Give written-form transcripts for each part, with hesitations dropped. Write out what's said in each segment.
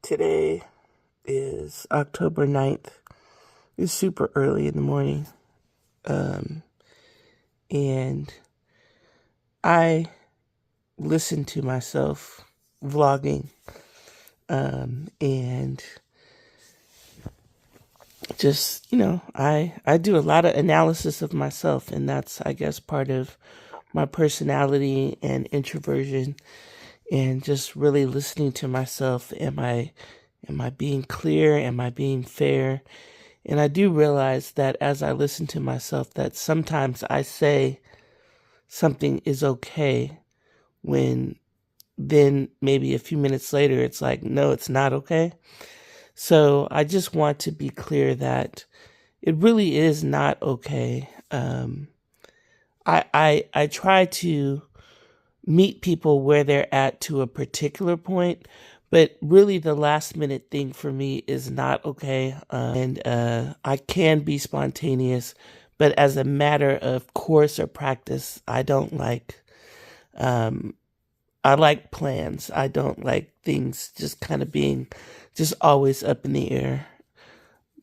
Today is October 9th. It's super early in the morning. And I listen to myself vlogging. And just, I do a lot of analysis of myself, and that's, I guess, part of my personality and introversion, and just really listening to myself. Am I being clear? Am I being fair? And I do realize that as I listen to myself, that sometimes I say something is okay when then maybe a few minutes later it's like, no, it's not okay. So I just want to be clear that it really is not okay. I try to meet people where they're at to a particular point, but really the last minute thing for me is not okay. I can be spontaneous, but as a matter of course or practice, I don't like, I like plans. I don't like things just kind of being just always up in the air.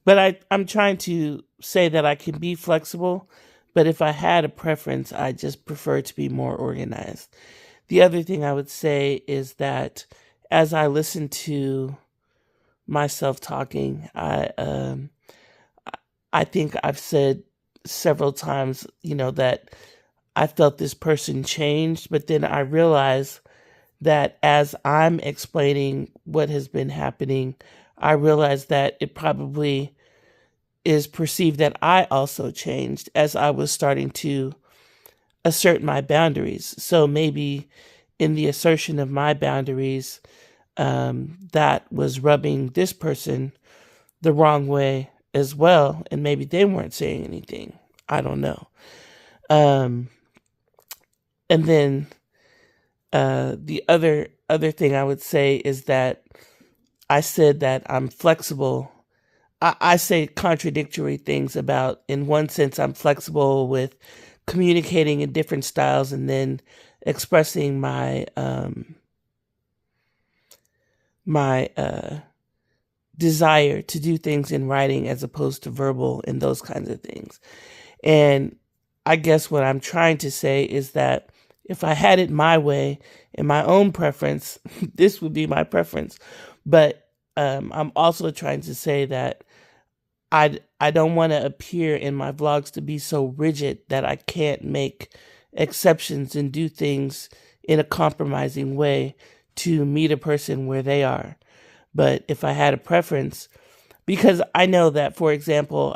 But I'm trying to say that I can be flexible, but if I had a preference, I just prefer to be more organized. The other thing I would say is that as I listen to myself talking, I think I've said several times, that I felt this person changed, but then I realize that as I'm explaining what has been happening, I realize that it probably is perceived that I also changed as I was starting to assert my boundaries. So maybe in the assertion of my boundaries, that was rubbing this person the wrong way as well, and maybe they weren't saying anything. I don't know. And then the other thing I would say is that I said that I'm flexible. I say contradictory things about, in one sense, I'm flexible with communicating in different styles and then expressing my desire to do things in writing as opposed to verbal and those kinds of things. And I guess what I'm trying to say is that if I had it my way in my own preference, this would be my preference. But I'm also trying to say that I don't want to appear in my vlogs to be so rigid that I can't make exceptions and do things in a compromising way to meet a person where they are. But if I had a preference, because I know that, for example,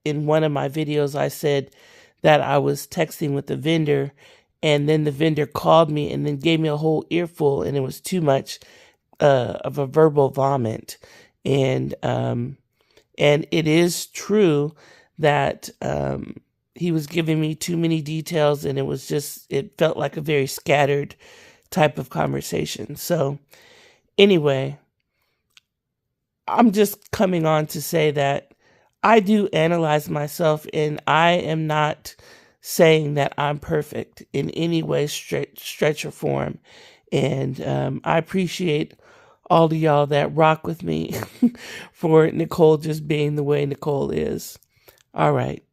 in one of my videos, I said that I was texting with the vendor, and then the vendor called me and then gave me a whole earful, and it was too much of a verbal vomit. And it is true that he was giving me too many details, and it felt like a very scattered type of conversation. So anyway, I'm just coming on to say that I do analyze myself, and I am not saying that I'm perfect in any way, stretch or form. And I appreciate all of y'all that rock with me for Nicole just being the way Nicole is. All right.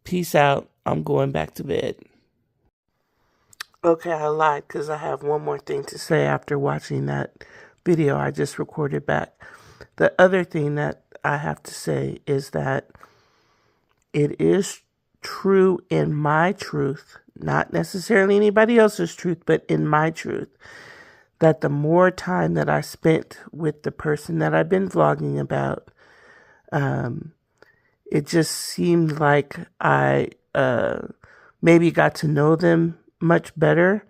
Peace out. I'm going back to bed. Okay, I lied because I have one more thing to say after watching that video I just recorded back. The other thing that I have to say is that it is true in my truth, not necessarily anybody else's truth, but in my truth, that the more time that I spent with the person that I've been vlogging about, it just seemed like I maybe got to know them much better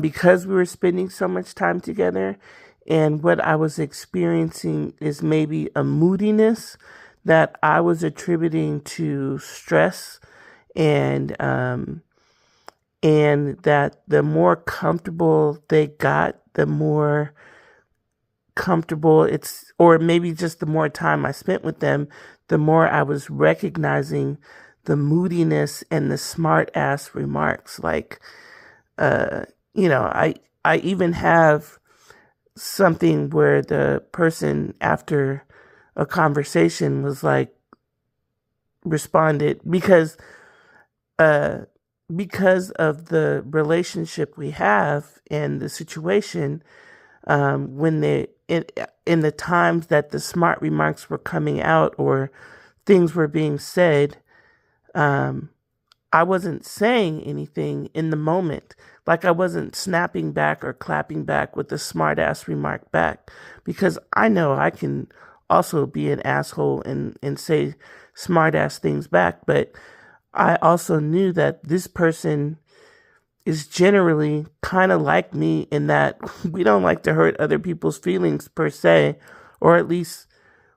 because we were spending so much time together. And what I was experiencing is maybe a moodiness that I was attributing to stress, and that the more comfortable they got, the more comfortable or maybe just the more time I spent with them, the more I was recognizing the moodiness and the smart ass remarks. Like, I even have something where the person after a conversation was like, responded uh because of the relationship we have and the situation, when in the times that the smart remarks were coming out or things were being said, um I wasn't saying anything in the moment. Like I wasn't snapping back or clapping back with a smart ass remark back, because I know I can also be an asshole and say smart ass things back. But I also knew that this person is generally kind of like me in that we don't like to hurt other people's feelings per se, or at least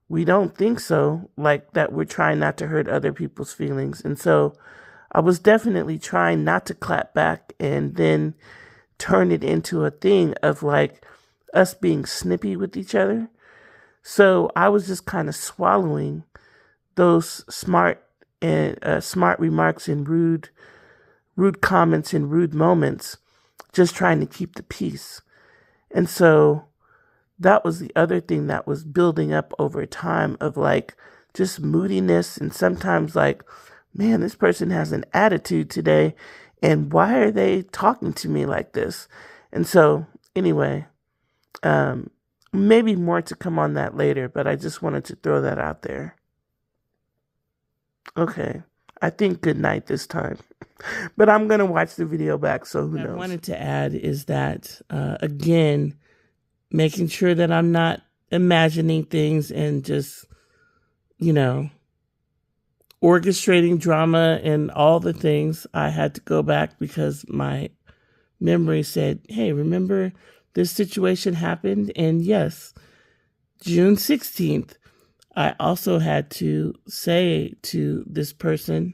we don't think so, like that we're trying not to hurt other people's feelings. And so I was definitely trying not to clap back and then turn it into a thing of like us being snippy with each other. So I was just kind of swallowing those smart remarks and rude comments and rude moments, just trying to keep the peace. And so that was the other thing that was building up over time of like just moodiness, and sometimes like, man, this person has an attitude today, and why are they talking to me like this? And so anyway, maybe more to come on that later, but I just wanted to throw that out there. Okay, I think good night this time. But I'm going to watch the video back, so who knows. What I wanted to add is that, again, making sure that I'm not imagining things and just, orchestrating drama and all the things. I had to go back because my memory said, hey, remember this situation happened? And yes, June 16th, I also had to say to this person,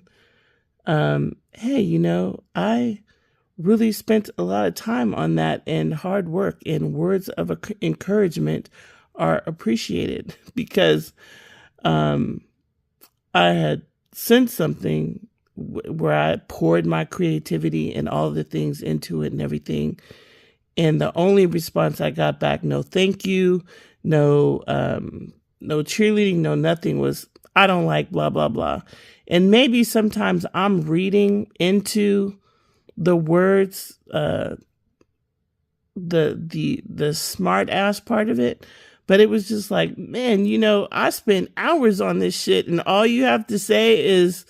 hey, I really spent a lot of time on that, and hard work and words of encouragement are appreciated, because I had sent something where I poured my creativity and all the things into it and everything. And the only response I got back, no thank you, no cheerleading, no nothing, was, I don't like blah, blah, blah. And maybe sometimes I'm reading into the words, the smart ass part of it. But it was just like, man, I spent hours on this shit, and all you have to say is,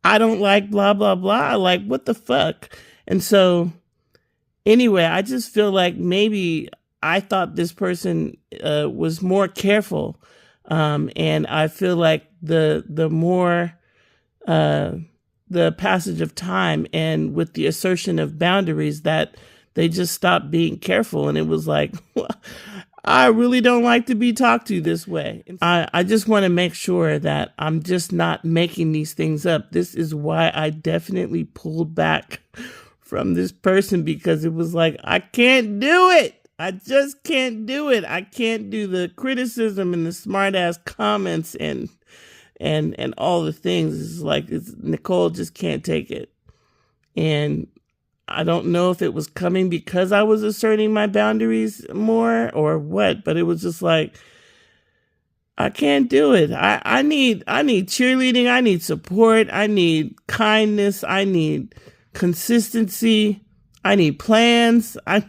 I don't like blah, blah, blah. Like, what the fuck? And so anyway, I just feel like maybe I thought this person was more careful. And I feel like the more the passage of time and with the assertion of boundaries, that they just stopped being careful. And it was like, I really don't like to be talked to this way. I just want to make sure that I'm just not making these things up. This is why I definitely pulled back from this person, because it was like, I can't do it. I just can't do it. I can't do the criticism and the smart ass comments and all the things. It's like, Nicole just can't take it. And I don't know if it was coming because I was asserting my boundaries more or what, but it was just like, I can't do it. I need cheerleading. I need support. I need kindness. I need consistency. I need plans. I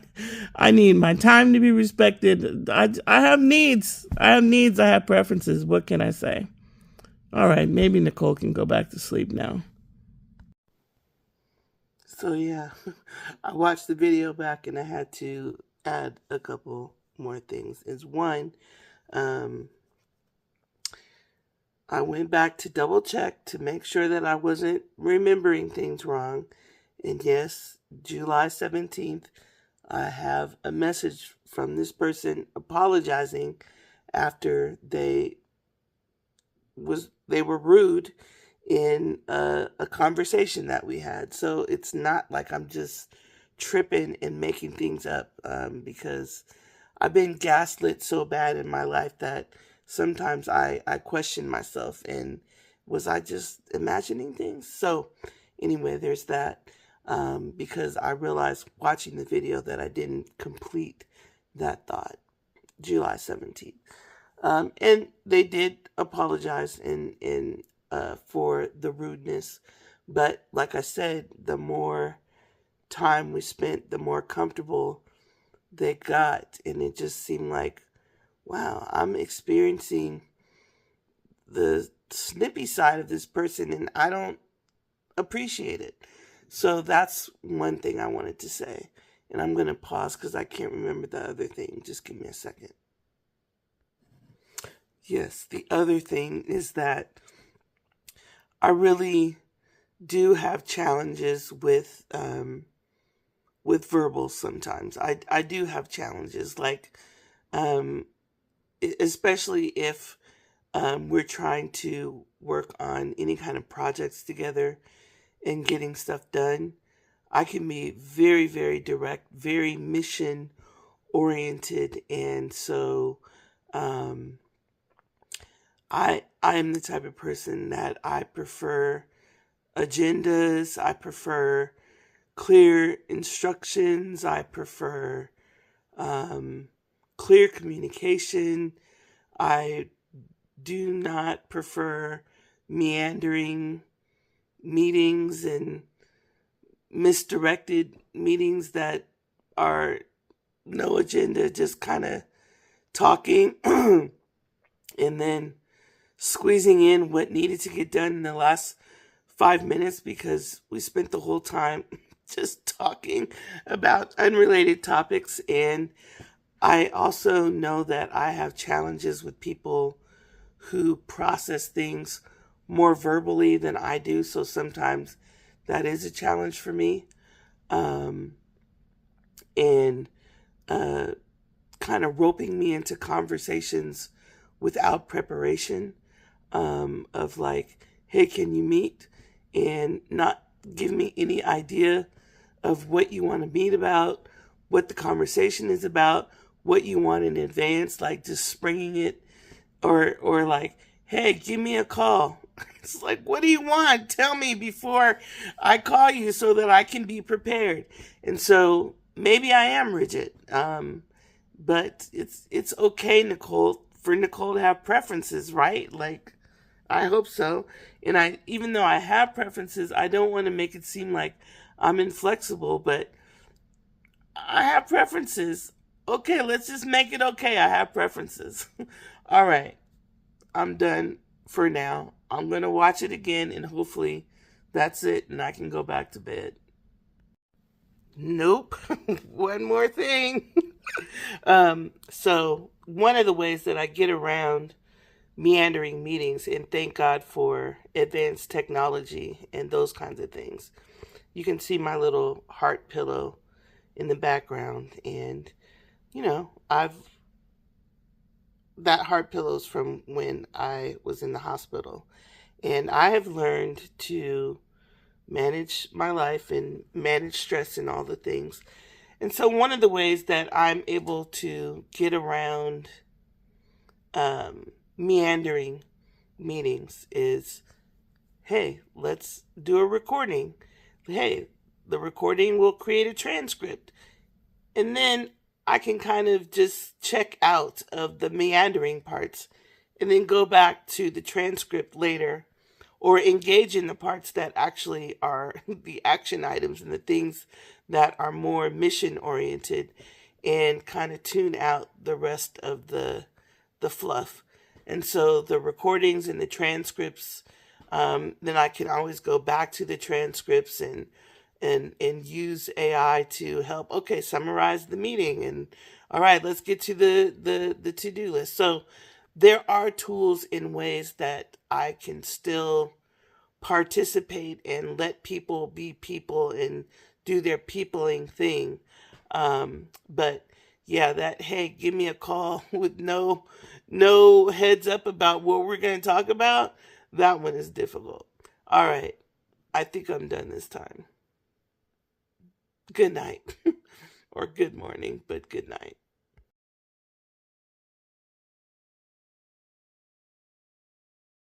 need my time to be respected. I have needs. I have preferences. What can I say? All right, maybe Nicole can go back to sleep now. So yeah, I watched the video back and I had to add a couple more things. Is one, I went back to double check to make sure that I wasn't remembering things wrong. And yes, July 17th, I have a message from this person apologizing after they were rude in a conversation that we had. So it's not like I'm just tripping and making things up, because I've been gaslit so bad in my life that sometimes I question myself, and was I just imagining things? So anyway, there's that, because I realized watching the video that I didn't complete that thought. July 17th. And they did apologize for the rudeness. But like I said, the more time we spent, the more comfortable they got. And it just seemed like, wow, I'm experiencing the snippy side of this person and I don't appreciate it. So that's one thing I wanted to say. And I'm going to pause because I can't remember the other thing. Just give me a second. Yes, the other thing is that I really do have challenges with verbals sometimes. I do have challenges, like especially if we're trying to work on any kind of projects together and getting stuff done. I can be very, very direct, very mission oriented, and so I am the type of person that I prefer agendas. I prefer clear instructions. I prefer clear communication. I do not prefer meandering meetings and misdirected meetings that are no agenda, just kind of talking and then squeezing in what needed to get done in the last 5 minutes because we spent the whole time just talking about unrelated topics. And I also know that I have challenges with people who process things more verbally than I do. So sometimes that is a challenge for me. And kind of roping me into conversations without preparation, of like, hey, can you meet? And not give me any idea of what you want to meet about, what the conversation is about, what you want in advance, like just springing it, or like, hey, give me a call. It's like, what do you want? Tell me before I call you so that I can be prepared. And so maybe I am rigid, but it's okay, Nicole, for Nicole to have preferences, right? Like, I hope so. And even though I have preferences, I don't want to make it seem like I'm inflexible, but I have preferences. Okay, let's just make it okay. I have preferences. All right, I'm done for now. I'm going to watch it again and hopefully that's it and I can go back to bed. Nope. One more thing. So one of the ways that I get around meandering meetings, and thank God for advanced technology and those kinds of things. You can see my little heart pillow in the background, and that heart pillow's from when I was in the hospital, and I have learned to manage my life and manage stress and all the things. And so one of the ways that I'm able to get around meandering meetings is, hey, let's do a recording. Hey, the recording will create a transcript. And then I can kind of just check out of the meandering parts and then go back to the transcript later, or engage in the parts that actually are the action items and the things that are more mission oriented, and kind of tune out the rest of the fluff. And so the recordings and the transcripts, then I can always go back to the transcripts and use AI to help, okay, summarize the meeting, and all right, let's get to the to-do list. So there are tools and ways that I can still participate and let people be people and do their peopling thing. But yeah, that, hey, give me a call with no heads up about what we're going to talk about, that one is difficult. All right, I think I'm done this time. Good night. Or good morning, but good night.